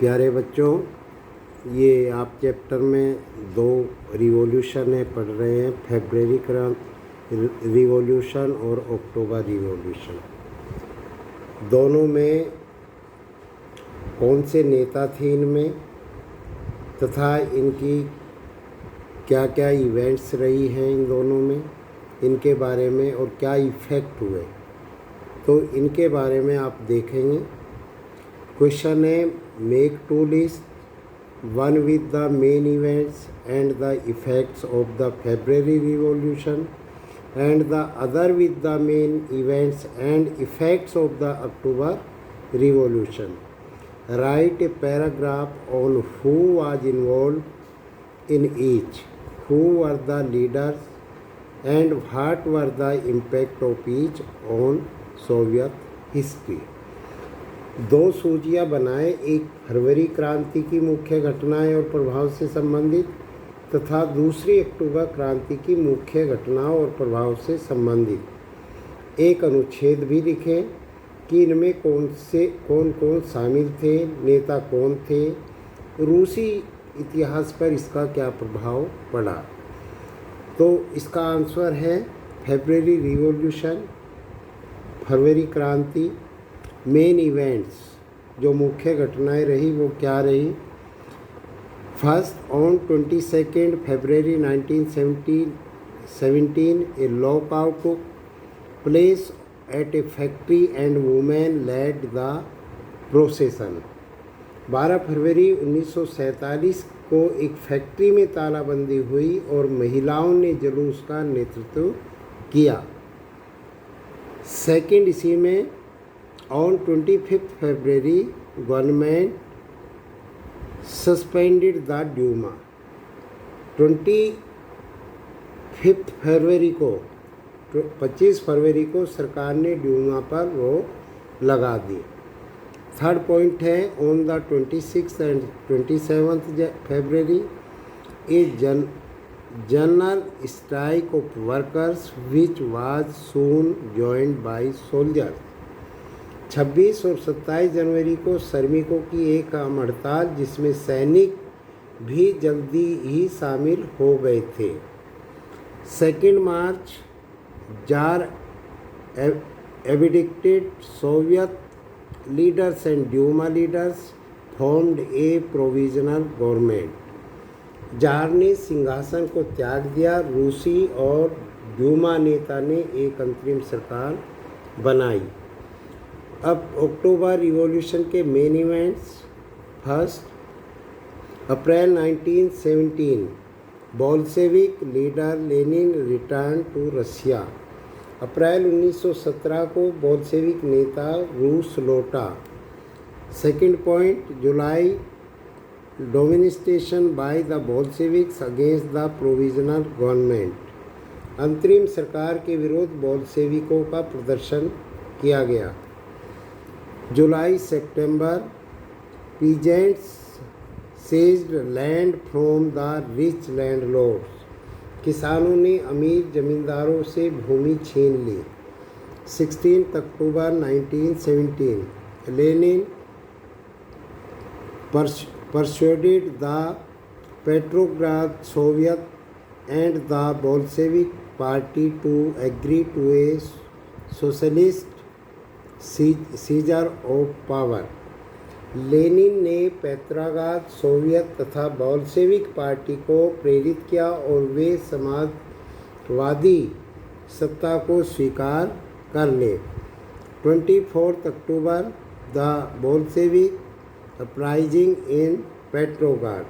प्यारे बच्चों, ये आप चैप्टर में 2 रिवॉल्यूशन पढ़ रहे हैं, फरवरी रिवॉल्यूशन और अक्टूबर रिवॉल्यूशन। दोनों में कौन से नेता थे इनमें तथा इनकी क्या क्या इवेंट्स रही हैं इन दोनों में, इनके बारे में और क्या इफ़ेक्ट हुए, तो इनके बारे में आप देखेंगे। क्वेश्चन है, make 2 list, one with the main events and the effects of the February Revolution and the other with the main events and effects of the October Revolution. Write a paragraph on who was involved in each, who were the leaders and what were the impact of each on Soviet history. 2 सूचियाँ बनाए, एक फरवरी क्रांति की मुख्य घटनाएं और प्रभाव से संबंधित तथा दूसरी अक्टूबर क्रांति की मुख्य घटनाओं और प्रभाव से संबंधित। एक अनुच्छेद भी लिखें कि इनमें कौन कौन शामिल थे, नेता कौन थे, रूसी इतिहास पर इसका क्या प्रभाव पड़ा। तो इसका आंसर है फरवरी रिवॉल्यूशन, फरवरी क्रांति। मेन इवेंट्स, जो मुख्य घटनाएं रही वो क्या रही। First, on 22 February 1917 A lockout took place at A factory and women lead the प्रोसेसन। 12 फरवरी 1947 को एक फैक्ट्री में तालाबंदी हुई और महिलाओं ने जुलूस का नेतृत्व किया। सेकेंड, इसी में On 25th February, government suspended the Duma. 25 फरवरी को 25 फरवरी को सरकार ने ड्यूमा पर रोक लगा दी। थर्ड पॉइंट है, on the 26th and 27th February a general strike off workers which was soon joined by soldiers. 26 और 27 जनवरी को श्रमिकों की एक आम हड़ताल जिसमें सैनिक भी जल्दी ही शामिल हो गए थे। 2 March, tsar abdicated Soviet leaders and Duma leaders formed a provisional government. जार ने सिंहासन को त्याग दिया, रूसी और ड्यूमा नेता ने एक अंतरिम सरकार बनाई। अब अक्टूबर रिवॉल्यूशन के main events. First, April 1917 Bolshevik leader Lenin return to Russia. अप्रैल 1917 को बोल्शेविक नेता रूस लौटा। Second point, July demonstration by the Bolsheviks against the provisional government. अंतरिम सरकार के विरुद्ध बोल्शेविकों का प्रदर्शन किया गया। July September, peasants seized land from the rich landlords. किसानों ने अमीर जमींदारों से भूमि छीन ली। 16 October 1917 Lenin persuaded the Petrograd Soviet and the Bolshevik Party to agree to a socialist scissor of power. Lenin ने पेट्रोग्राद सोवियत तथा बोल्शेविक पार्टी को प्रेरित किया और वे समाजवादी सत्ता को स्वीकार कर ले। 24 October, the Bolshevik uprising in Petrograd.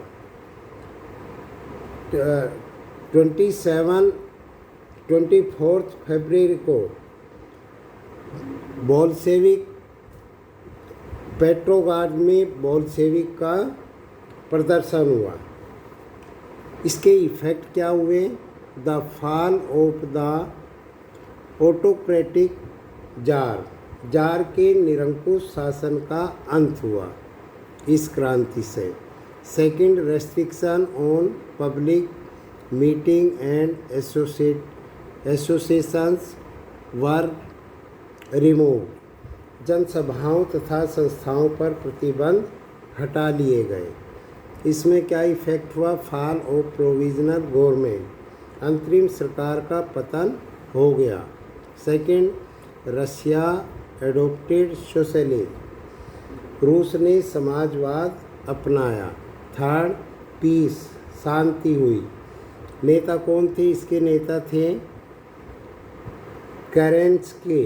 24 फरवरी को बोल्शेविक पेट्रोग्राद में बोल्शेविक का प्रदर्शन हुआ। इसके इफ़ेक्ट क्या हुए। The fall of the autocratic jar के निरंकुश शासन का अंत हुआ इस क्रांति से। Second, restriction on public meeting and associations were remove. जनसभाओं तथा संस्थाओं पर प्रतिबंध हटा लिए गए। इसमें क्या इफेक्ट हुआ? फॉल ऑफ प्रोविजनल गवर्नमेंट, अंतरिम सरकार का पतन हो गया। सेकंड, रशिया एडोप्टेड सोशलिज्म, रूस ने समाजवाद अपनाया। थर्ड, पीस, शांति हुई। नेता कौन थे? इसके नेता थे केरेंस्की।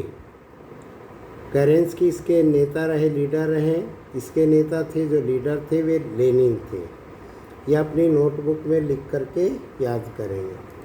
केरेंस्की इसके नेता रहे, लीडर रहे। इसके नेता थे, जो लीडर थे वे लेनिन थे। यह अपनी नोटबुक में लिख करके याद करेंगे।